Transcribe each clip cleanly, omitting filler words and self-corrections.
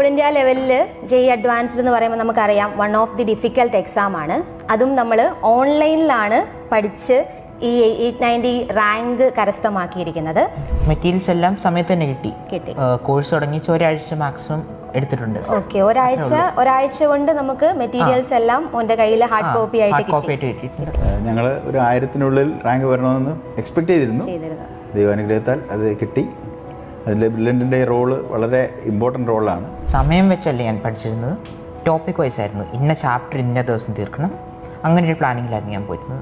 All India ലെവലിൽ JEE advanced എന്ന് പറയുമ്പോൾ നമുക്കറിയാം one of the difficult exam ആണ്. അതും നമ്മൾ ഓൺലൈനിലാണ് പഠിച്ച് ഈ 890 റാങ്ക് കരസ്ഥമാക്കിയിരിക്കുന്നത്. മെറ്റീരിയൽസ് എല്ലാം സമയത്ത് തന്നെ കിട്ടി. കോഴ്സ് തുടങ്ങി ഒരാഴ്ച മാക്സിമം എടുത്തിട്ടുണ്ട്. ഓക്കെ, ഒരാഴ്ച കൊണ്ട് നമുക്ക് മെറ്റീരിയൽസ് എല്ലാം എൻ്റെ കയ്യിൽ ഹാർഡ് കോപ്പി ആയിട്ട് കിട്ടിയിട്ടുണ്ട്. ഞങ്ങൾ ഒരു 1000-നുള്ളിൽ റാങ്ക് വരണമെന്ന് എക്സ്പെക്ട് ചെയ്തിരുന്നു. ദൈവാനുഗ്രഹത്താൽ അത് കിട്ടി. അതിൽ ബ്രില്യൻറ്റിൻ്റെ റോള് വളരെ ഇമ്പോർട്ടൻ്റ് റോളാണ്. സമയം വെച്ചല്ലേ ഞാൻ പഠിച്ചിരുന്നത്, ടോപ്പിക് വൈസ് ആയിരുന്നു. ഇന്ന ചാപ്റ്റർ ഇന്ന ദിവസം തീർക്കണം, അങ്ങനെ ഒരു പ്ലാനിങ്ങിലായിരുന്നു ഞാൻ പോയിരുന്നത്.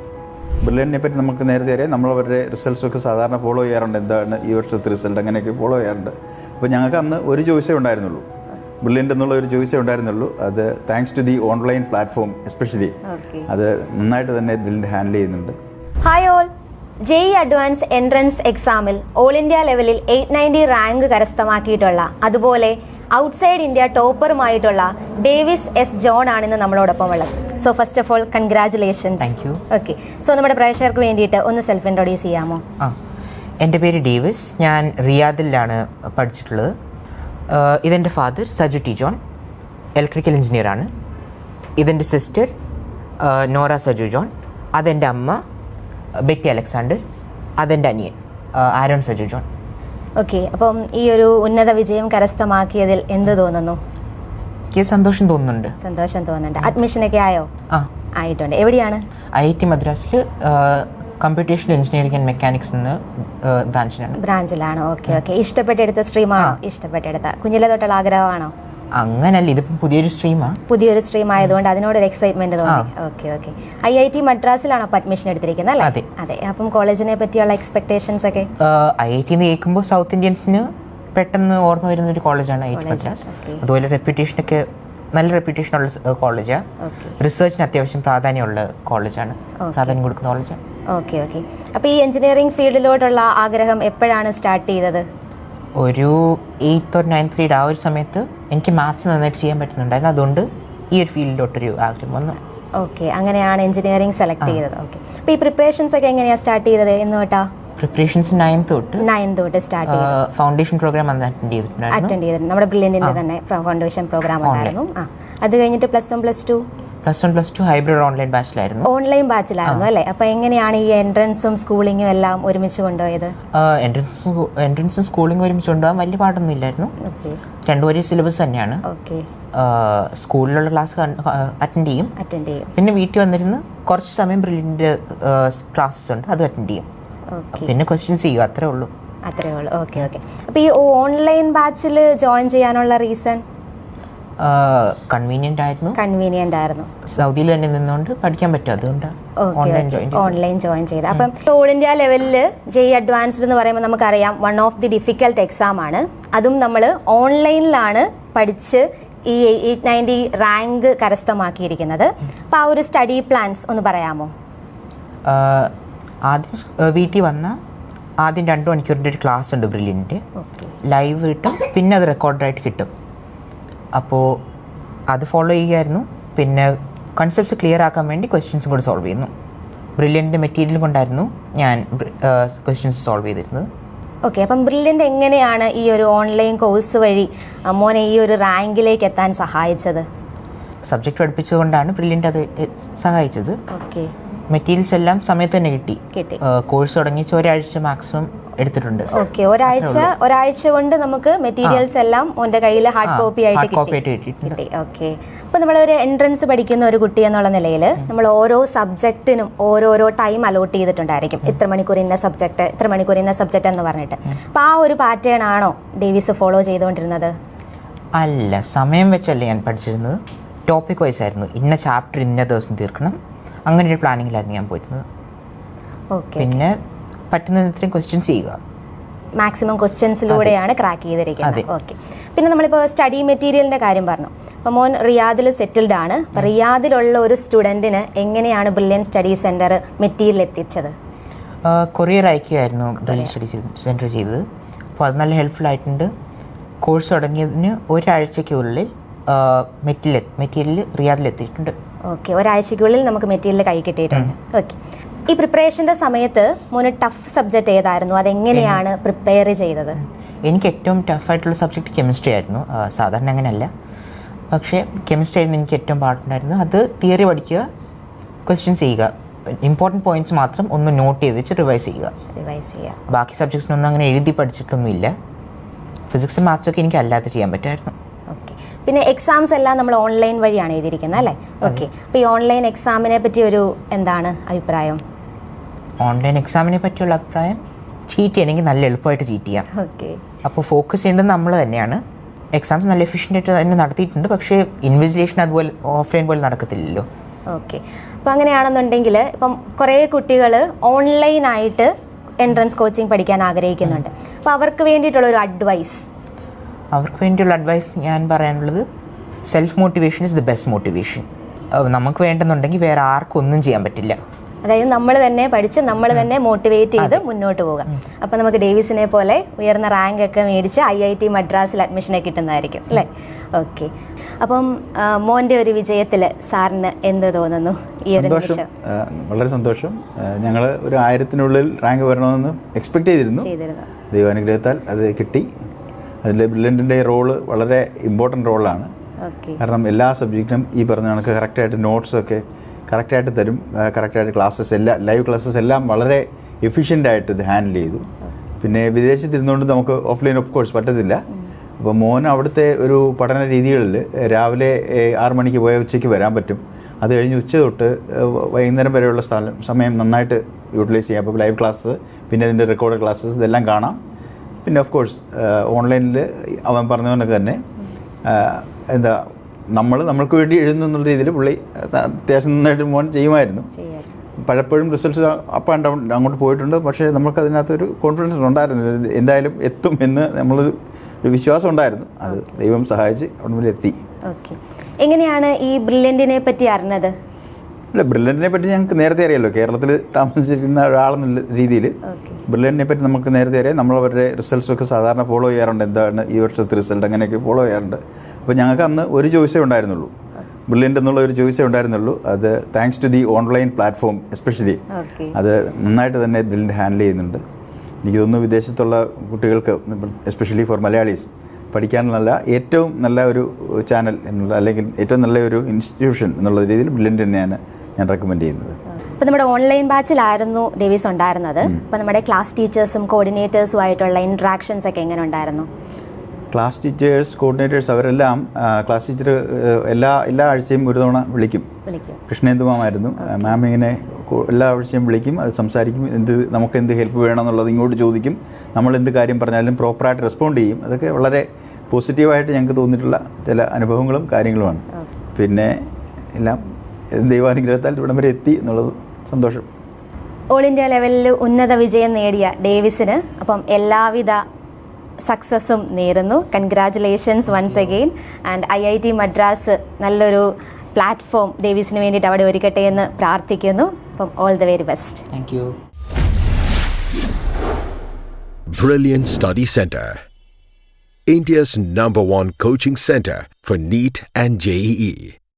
ബ്രില്യൻറ്റിനെ പറ്റി നമുക്ക് നേരത്തെ അറിയാം. നമ്മളവരുടെ റിസൾട്ട്സൊക്കെ സാധാരണ ഫോളോ ചെയ്യാറുണ്ട്. എന്താണ് ഈ വർഷത്തെ റിസൾട്ട്, അങ്ങനെയൊക്കെ ഫോളോ ചെയ്യാറുണ്ട്. അപ്പോൾ ഞങ്ങൾക്ക് അന്ന് ഒരു ചോയ്സേ ഉണ്ടായിരുന്നുള്ളൂ, ബ്രില്യൻ്റ് എന്നുള്ള ഒരു ചോയ്സേ ഉണ്ടായിരുന്നുള്ളൂ. അത് thanks to the online platform especially അത് നന്നായിട്ട് തന്നെ ബ്രില്യൻറ്റ് ഹാൻഡിൽ ചെയ്യുന്നുണ്ട്. Hi all, JEE advance entrance എക്സാമിൽ ഓൾ ഇന്ത്യ ലെവലിൽ 890 റാങ്ക് കരസ്ഥമാക്കിയിട്ടുള്ള, അതുപോലെ ഔട്ട്സൈഡ് ഇന്ത്യ ടോപ്പറുമായിട്ടുള്ള ഡേവിസ് എസ് ജോൺ ആണ് ഇന്ന് നമ്മളോടൊപ്പം ഉള്ളത്. So first of all congratulations. Okay, so നമ്മുടെ പ്രേക്ഷകർക്ക് വേണ്ടിയിട്ട് ഒന്ന് സെൽഫ് ഇൻട്രൊഡ്യൂസ് ചെയ്യാമോ? എൻ്റെ പേര് ഡേവിസ്, ഞാൻ റിയാദിലാണ് പഠിച്ചിട്ടുള്ളത്. ഇതെൻ്റെ ഫാദർ സജു ടി ജോൺ, ഇലക്ട്രിക്കൽ എഞ്ചിനീയറാണ്. ഇതെൻ്റെ സിസ്റ്റർ നോറ സജു ജോൺ. അതെൻ്റെ അമ്മ ബെറ്റി അലക്സാണ്ടർ. അതെൻ്റെ അനിയൻ ആരോൺ സജു ജോൺ. ഓക്കെ, അപ്പം ഈ ഒരു ഉന്നത വിജയം കരസ്ഥമാക്കിയതിൽ എന്ത് തോന്നുന്നു? എനിക്ക് സന്തോഷം തോന്നുന്നുണ്ട്. അഡ്മിഷനൊക്കെ ആയോ? ആയിട്ടുണ്ട്. എവിടെയാണ്? IIT മദ്രാസിൽ കമ്പ്യൂട്ടേഷണൽ എഞ്ചിനീയറിംഗ് ആൻഡ് മെക്കാനിക്സ് എന്ന ബ്രാഞ്ചിലാണ്. ഓക്കെ. ഇഷ്ടപ്പെട്ടെടുത്ത സ്ട്രീമാണോ? ഇഷ്ടപ്പെട്ടെടുത്ത കുഞ്ഞിലെ തൊട്ടുള്ള ആഗ്രഹമാണോ? അങ്ങനല്ല, ഇതിപ്പം പുതിയൊരു സ്ട്രീം ആയതുകൊണ്ട് അതിനോടൊരു എക്സൈറ്റ്മെന്റ് തോന്നി. ഓക്കെ. IIT മദ്രാസിലാണോ അഡ്മിഷൻ എടുത്തിരിക്കുന്നത് അല്ലേ? അതെ. അപ്പം കോളേജിനെ പറ്റിയുള്ള എക്സ്പെക്ടേഷൻസ് ഒക്കെ? IIT എന്ന് കേൾക്കുമ്പോൾ സൗത്ത് ഇന്ത്യൻസിന് പെട്ടെന്ന് ഓർമ്മ വരുന്ന ഒരു കോളേജാണ് IIT മദ്രാസ്. അതുപോലെ റെപ്യൂട്ടേഷനൊക്കെ നല്ല റെപ്യൂട്ടേഷനുള്ള കോളേജാണ്. റിസർച്ചിന് അത്യാവശ്യം പ്രാധാന്യമുള്ള കോളേജാണ്, പ്രാധാന്യം കൊടുക്കുന്ന കോളേജാണ്. ഓക്കെ. അപ്പോൾ ഈ എഞ്ചിനീയറിംഗ് ഫീൽഡിലോട്ടുള്ള ആഗ്രഹം എപ്പോഴാണ് സ്റ്റാർട്ട് ചെയ്തത്? ഒരു 8th or 9th grade ആ ഒരു സമയത്ത് എനിക്ക് മാത്സ് നന്നായിട്ട് ചെയ്യാൻ പറ്റുന്നുണ്ടായിരുന്നു. അതുകൊണ്ട് ഈ ഒരു ഫീൽഡിലോട്ടൊരു ആഗ്രഹം വന്നു. ഓക്കെ, അങ്ങനെയാണ് എഞ്ചിനീയറിംഗ് സെലക്ട് ചെയ്തത്. ഓക്കെ, അപ്പോൾ ഈ പ്രിപ്പറേഷൻസ് ഒക്കെ എങ്ങനെയാണ് സ്റ്റാർട്ട് ചെയ്തത്? എന്ന് തൊട്ടാ? പ്രിപ്പറേഷൻസ് 9th തൊട്ട് സ്റ്റാർട്ട് ചെയ്തു. ഫൗണ്ടേഷൻ പ്രോഗ്രാം അറ്റൻഡ് ചെയ്തിട്ടുണ്ട്. നമ്മുടെ ബ്രില്യൻറ്റിന്റെ തന്നെ ഫൗണ്ടേഷൻ പ്രോഗ്രാം ഉണ്ടായിരുന്നു. അത് കഴിഞ്ഞിട്ട് plus one plus two hybrid online ബാച്ചിലായിരുന്നു അല്ലേ? അപ്പൊ എങ്ങനെയാണ് ഈ എൻട്രൻസും സ്കൂളിങ്ങും എല്ലാം ഒരുമിച്ച് കൊണ്ടുപോയത്? എൻട്രൻസും സ്കൂളിങ്ങും ഒരുമിച്ച് കൊണ്ടുപോകാൻ വലിയ പാടൊന്നും ഇല്ലായിരുന്നു. രണ്ടുപേരും സിലബസ് തന്നെയാണ്. സ്കൂളിലുള്ള ക്ലാസ് അറ്റൻഡ് ചെയ്യും, പിന്നെ വീട്ടിൽ വന്നിരുന്ന് കുറച്ച് സമയം ബ്രില്യൻറ്റ് ക്ലാസ്സസ് ഉണ്ട്, അത് അറ്റൻഡ് ചെയ്യും, പിന്നെ ക്വസ്റ്റ്യൻസ് ചെയ്യും. അത്രേ ഉള്ളൂ. ഓക്കെ. അപ്പൊ ഈ ഓൺലൈൻ ബാച്ചിൽ ജോയിൻ ചെയ്യാനുള്ള റീസൺ? കൺവീനിയന്റ് ആയിരുന്നു. സൗദിയിൽ തന്നെ നിന്നുകൊണ്ട് പഠിക്കാൻ പറ്റും, അതുകൊണ്ട് ഓൺലൈൻ ജോയിൻ ചെയ്ത്. അപ്പം ഓൾ ഇന്ത്യ ലെവലിൽ ജെഇ അഡ്വാൻസ്ഡ് എന്ന് പറയുമ്പോൾ നമുക്കറിയാം one of the difficult exam ആണ്. അതും നമ്മൾ ഓൺലൈനിലാണ് പഠിച്ച് ഈ 890 റാങ്ക് കരസ്ഥമാക്കിയിരിക്കുന്നത്. അപ്പം ആ ഒരു സ്റ്റഡി പ്ലാൻസ് ഒന്ന് പറയാമോ? ആദ്യം വീട്ടിൽ വന്ന ആദ്യം 2 മണിക്കൂറിൻ്റെ ഒരു ക്ലാസ് ഉണ്ട് ബ്രില്യൻറ്റ്, ലൈവ് കിട്ടും, പിന്നെ അത് റെക്കോർഡായിട്ട് കിട്ടും. അപ്പോൾ അത് ഫോളോ ചെയ്യുമായിരുന്നു. പിന്നെ കൺസെപ്റ്റ്സ് ക്ലിയർ ആക്കാൻ വേണ്ടി ക്വസ്റ്റ്യൻസും കൂടി സോൾവ് ചെയ്യുന്നു. ബ്രില്യൻറ്റ് മെറ്റീരിയൽ കൊണ്ടായിരുന്നു ഞാൻ ക്വസ്റ്റ്യൻസ് സോൾവ് ചെയ്തിരുന്നത്. ഓക്കെ, അപ്പം ബ്രില്യൻറ്റ് എങ്ങനെയാണ് ഈ ഒരു ഓൺലൈൻ കോഴ്സ് വഴി മോനെ ഈ ഒരു റാങ്കിലേക്ക് എത്താൻ സഹായിച്ചത്? സബ്ജക്റ്റ് പഠിപ്പിച്ചുകൊണ്ടാണ് ബ്രില്യൻറ്റ് അത് സഹായിച്ചത്. ഓക്കെ, മെറ്റീരിയൽസ് എല്ലാം സമയത്ത് തന്നെ കിട്ടി. കോഴ്സ് തുടങ്ങി ഒരാഴ്ച മാക്സിമം എടുത്തിട്ടുണ്ട്. ഓക്കെ, ഒരാഴ്ച കൊണ്ട് നമുക്ക് മെറ്റീരിയൽസ് എല്ലാം എൻ്റെ കയ്യിൽ ഹാർഡ് കോപ്പി ആയിട്ട് കിട്ടി. ഓക്കെ, അപ്പോൾ നമ്മളൊരു എൻട്രൻസ് പഠിക്കുന്ന ഒരു കുട്ടി എന്നുള്ള നിലയിൽ നമ്മൾ ഓരോ സബ്ജക്റ്റിനും ഓരോരോ ടൈം അലോട്ട് ചെയ്തിട്ടുണ്ടായിരിക്കും. ഇത്ര മണിക്കൂർ ഇന്ന സബ്ജക്റ്റ് എന്ന് പറഞ്ഞിട്ട്. അപ്പോൾ ആ ഒരു പാറ്റേൺ ആണോ ഡേവിസ് ഫോളോ ചെയ്തുകൊണ്ടിരുന്നത്? അല്ല, സമയം വെച്ചല്ലേ ഞാൻ പഠിച്ചിരുന്നത്, ടോപ്പിക് വൈസ് ആയിരുന്നു. ഇന്ന ചാപ്റ്റർ ഇന്ന ദിവസം തീർക്കണം, അങ്ങനെ ഒരു പ്ലാനിങ്ങിലായിരുന്നു ഞാൻ പോയിരുന്നത്. പിന്നെ പറ്റുന്നത്രയും ക്വസ്റ്റ്യൻസ് ചെയ്യുക, മാക്സിമം ക്വസ്റ്റ്യൻസിലൂടെയാണ് ക്രാക്ക് ചെയ്തിരിക്കുന്നത്. ഓക്കെ, പിന്നെ നമ്മളിപ്പോൾ സ്റ്റഡി മെറ്റീരിയലിൻ്റെ കാര്യം പറഞ്ഞു. അപ്പോൾ മോൻ റിയാദിൽ സെറ്റിൽഡ് ആണ്. അപ്പോൾ റിയാദിലുള്ള ഒരു സ്റ്റുഡൻറ്റിന് എങ്ങനെയാണ് ബ്രില്യൻറ്റ് സ്റ്റഡി സെൻറ്റർ മെറ്റീരിയൽ എത്തിച്ചത്? കൊറിയർ അയക്കുകയായിരുന്നു ബ്രില്യൻറ്റ് സ്റ്റഡി സെൻറ്റർ ചെയ്തത്. അപ്പോൾ അത് നല്ല ഹെൽപ്ഫുൾ ആയിട്ടുണ്ട്. കോഴ്സ് തുടങ്ങിയതിന് ഒരാഴ്ചയ്ക്കുള്ളിൽ മെറ്റീരിയൽ റിയാദിലെത്തിയിട്ടുണ്ട്. ഓക്കെ, ഒരാഴ്ചയ്ക്കുള്ളിൽ നമുക്ക് മെറ്റീരിയൽ കൈ കിട്ടിയിട്ടുണ്ട്. ഓക്കെ, ഈ പ്രിപ്പറേഷൻ്റെ സമയത്ത് മോന് ടഫ് സബ്ജക്റ്റ് ഏതായിരുന്നു? അതെങ്ങനെയാണ് പ്രിപ്പയർ ചെയ്തത്? എനിക്ക് ഏറ്റവും ടഫായിട്ടുള്ള സബ്ജക്റ്റ് കെമിസ്ട്രി ആയിരുന്നു. സാധാരണ അങ്ങനെയല്ല, പക്ഷേ കെമിസ്ട്രി ആയിരുന്നു എനിക്ക് ഏറ്റവും പാടുണ്ടായിരുന്നു. അത് തിയറി പഠിക്കുക, ക്വസ്റ്റ്യൻസ് ചെയ്യുക, ഇമ്പോർട്ടൻറ്റ് പോയിന്റ്സ് മാത്രം ഒന്ന് നോട്ട് ചെയ്ത് വെച്ച് റിവൈസ് ചെയ്യുക. ബാക്കി സബ്ജക്ട്സിനൊന്നും അങ്ങനെ എഴുതി പഠിച്ചിട്ടൊന്നുമില്ല. ഫിസിക്സും മാത്സൊക്കെ എനിക്ക് അല്ലാതെ ചെയ്യാൻ പറ്റുമായിരുന്നു. ഓക്കെ. പിന്നെ എക്സാംസ് എല്ലാം നമ്മൾ ഓൺലൈൻ വഴിയാണ് എഴുതിയിരിക്കുന്നത് അല്ലേ? ഓക്കെ. അപ്പോൾ ഈ ഓൺലൈൻ എക്സാമിനെ പറ്റി ഒരു എന്താണ് അഭിപ്രായം? ഓൺലൈൻ എക്സാമിനെ പറ്റിയുള്ള അഭിപ്രായം, ചീറ്റ് ചെയ്യണമെങ്കിൽ നല്ല എളുപ്പമായിട്ട് ചീറ്റ് ചെയ്യാം. ഓക്കെ. അപ്പോൾ ഫോക്കസ് ചെയ്യേണ്ടത് നമ്മൾ തന്നെയാണ്. എക്സാംസ് നല്ല എഫിഷ്യൻ്റ് ആയിട്ട് തന്നെ നടത്തിയിട്ടുണ്ട്, പക്ഷേ ഇൻവിജിലേഷൻ അതുപോലെ ഓഫ്ലൈൻ പോലെ നടക്കത്തില്ലല്ലോ. ഓക്കെ. അപ്പോൾ അങ്ങനെയാണെന്നുണ്ടെങ്കിൽ ഇപ്പം കുറേ കുട്ടികൾ ഓൺലൈനായിട്ട് എൻട്രൻസ് കോച്ചിങ് പഠിക്കാൻ ആഗ്രഹിക്കുന്നുണ്ട്. അപ്പോൾ അവർക്ക് വേണ്ടിയിട്ടുള്ള ഒരു അഡ്വൈസ്? അവർക്ക് വേണ്ടിയുള്ള അഡ്വൈസ് ഞാൻ പറയാനുള്ളത്, self motivation is the best motivation. നമുക്ക് വേണ്ടെന്നുണ്ടെങ്കിൽ വേറെ ആർക്കും ഒന്നും ചെയ്യാൻ പറ്റില്ല. അതായത് നമ്മൾ തന്നെ പഠിച്ച് നമ്മൾ തന്നെ മോട്ടിവേറ്റ് ചെയ്ത് മുന്നോട്ട് പോകാം. അപ്പം നമുക്ക് ഡേവിസിനെ പോലെ ഉയർന്ന റാങ്ക് ഒക്കെ മേടിച്ച് IIT മദ്രാസിൽ അഡ്മിഷനൊക്കെ കിട്ടുന്നതായിരിക്കും അല്ലേ? ഓക്കെ. അപ്പം മോൻ്റെ ഒരു വിജയത്തിൽ സാറിന് എന്ത് തോന്നുന്നു ഈ ഒരു നിമിഷം? വളരെ സന്തോഷം. ഞങ്ങൾ ഒരു 1000-നുള്ളിൽ റാങ്ക് വരണമെന്ന് എക്സ്പെക്ട് ചെയ്തിരുന്നു. ദൈവാനുഗ്രഹത്താൽ അത് കിട്ടി. അതിൽ ബ്രില്യൻറ്റിൻ്റെ റോള് വളരെ ഇമ്പോർട്ടൻ്റ് റോളാണ്. കാരണം എല്ലാ സബ്ജക്റ്റിനും ഈ പറഞ്ഞ കണക്ക് കറക്റ്റായിട്ട് നോട്ട്സൊക്കെ കറക്റ്റായിട്ട് തരും. കറക്റ്റായിട്ട് ക്ലാസ്സസ് എല്ലാം, ലൈവ് ക്ലാസ്സസ് എല്ലാം വളരെ എഫിഷ്യൻ്റായിട്ട് ഇത് ഹാൻഡിൽ ചെയ്തു. പിന്നെ വിദേശത്തിരുന്നുകൊണ്ട് നമുക്ക് ഓഫ്ലൈൻ ഓഫ് കോഴ്സ് പറ്റത്തില്ല. അപ്പോൾ മോൻ അവിടുത്തെ ഒരു പഠന രീതികളിൽ രാവിലെ 6 മണിക്ക് പോയ ഉച്ചയ്ക്ക് വരാൻ പറ്റും. അത് കഴിഞ്ഞ് ഉച്ച തൊട്ട് വൈകുന്നേരം വരെയുള്ള സമയം നന്നായിട്ട് യൂട്ടിലൈസ് ചെയ്യാം. അപ്പോൾ ലൈവ് ക്ലാസ്സസ്, പിന്നെ ഇതിൻ്റെ റെക്കോർഡ് ക്ലാസ്സസ് ഇതെല്ലാം കാണാം. പിന്നെ ഓഫ് കോഴ്സ് ഓൺലൈനിൽ അവൻ പറഞ്ഞതുകൊണ്ടൊക്കെ തന്നെ നമ്മൾക്ക് വേണ്ടി എഴുതുന്നു എന്നുള്ള രീതിയിൽ പുള്ളി അത്യാവശ്യം നന്നായിട്ട് മോൻ ചെയ്യുമായിരുന്നു. പലപ്പോഴും റിസൾട്ട്സ് അപ്പ് ആൻഡ് ഡൗൺ അങ്ങോട്ട് പോയിട്ടുണ്ട്. പക്ഷേ നമുക്കതിനകത്തൊരു കോൺഫിഡൻസ് ഉണ്ടായിരുന്നു, എന്തായാലും എത്തും എന്ന് നമ്മളൊരു വിശ്വാസം ഉണ്ടായിരുന്നു. അത് ദൈവം സഹായിച്ച് അവിടെ മുതൽ എത്തി. ഓക്കെ. എങ്ങനെയാണ് ഈ ബ്രില്യൻറ്റിനെ പറ്റി അറിഞ്ഞത്? അല്ല, ബ്രില്യൻറ്റിനെ പറ്റി ഞങ്ങൾക്ക് നേരത്തെ അറിയാമല്ലോ. കേരളത്തിൽ താമസിച്ചിരിക്കുന്ന ഒരാളെന്നുള്ള രീതിയിൽ ബ്രില്യൻറ്റിനെ പറ്റി നമുക്ക് നേരത്തെ അറിയാം. നമ്മളവരുടെ റിസൾട്ട്സൊക്കെ സാധാരണ ഫോളോ ചെയ്യാറുണ്ട്. എന്താണ് ഈ വർഷത്തെ റിസൾട്ട്, അങ്ങനെയൊക്കെ ഫോളോ ചെയ്യാറുണ്ട്. അപ്പോൾ ഞങ്ങൾക്ക് അന്ന് ഒരു ചോയ്സേ ഉണ്ടായിരുന്നുള്ളൂ, ബ്രില്യൻ്റ് എന്നുള്ള ഒരു ചോയ്സേ ഉണ്ടായിരുന്നുള്ളൂ. അത് thanks to the online platform especially അത് നന്നായിട്ട് തന്നെ ബ്രില്യൻ്റ് ഹാൻഡിൽ ചെയ്യുന്നുണ്ട്. എനിക്ക് തോന്നുന്നു വിദേശത്തുള്ള കുട്ടികൾക്ക് എസ്പെഷ്യലി ഫോർ മലയാളീസ് പഠിക്കാനുള്ള ഏറ്റവും നല്ല ഒരു ചാനൽ എന്നുള്ള, അല്ലെങ്കിൽ ഏറ്റവും നല്ല ഒരു ഇൻസ്റ്റിറ്റ്യൂഷൻ എന്നുള്ള രീതിയിൽ ബ്രില്യൻ്റ് തന്നെയാണ് ഞാൻ റെക്കമെൻഡ് ചെയ്യുന്നത്. ഇപ്പോൾ നമ്മുടെ ഓൺലൈൻ ബാച്ചിലായിരുന്നു ഡേവിസ് ഉണ്ടായിരുന്നത്. അപ്പോൾ നമ്മുടെ ക്ലാസ് ടീച്ചേഴ്സും കോർഡിനേറ്റേഴ്സും ആയിട്ടുള്ള ഇൻട്രാക്ഷൻസ് ഒക്കെ എങ്ങനെ ഉണ്ടായിരുന്നു? ക്ലാസ് ടീച്ചേഴ്സ്, കോർഡിനേറ്റേഴ്സ് അവരെല്ലാം ക്ലാസ് ടീച്ചർ എല്ലാ ആഴ്ചയും ഒരു തവണ വിളിക്കും. കൃഷ്ണേന്ദു മാമായിരുന്നു. മാം ഇങ്ങനെ എല്ലാ ആഴ്ചയും വിളിക്കും, അത് സംസാരിക്കും, നമുക്ക് എന്ത് ഹെൽപ്പ് വേണമെന്നുള്ളത് ഇങ്ങോട്ട് ചോദിക്കും. നമ്മൾ എന്ത് കാര്യം പറഞ്ഞാലും പ്രോപ്പറായിട്ട് റെസ്പോണ്ട് ചെയ്യും. അതൊക്കെ വളരെ പോസിറ്റീവായിട്ട് ഞങ്ങൾക്ക് തോന്നിയിട്ടുള്ള ചില അനുഭവങ്ങളും കാര്യങ്ങളുമാണ്. പിന്നെ എല്ലാം ദൈവാനുഗ്രഹത്താൽ ഇവിടം വരെ എത്തി എന്നുള്ളത് സന്തോഷം. ഓൾ ഇന്ത്യ ലെവലിൽ ഉന്നത വിജയം നേടിയ ഡേവിസിന് അപ്പം എല്ലാവിധ സക്സസ്സും നേരുന്നു. Congratulations once again. And IIT Madras നല്ലൊരു പ്ലാറ്റ്ഫോം ഡേവിസിന് വേണ്ടിയിട്ട് അവിടെ ഒരുക്കട്ടെ എന്ന് പ്രാർത്ഥിക്കുന്നു. അപ്പം all the very best. Thank you. Brilliant Study Center, India's #1 coaching center for NEET and JEE.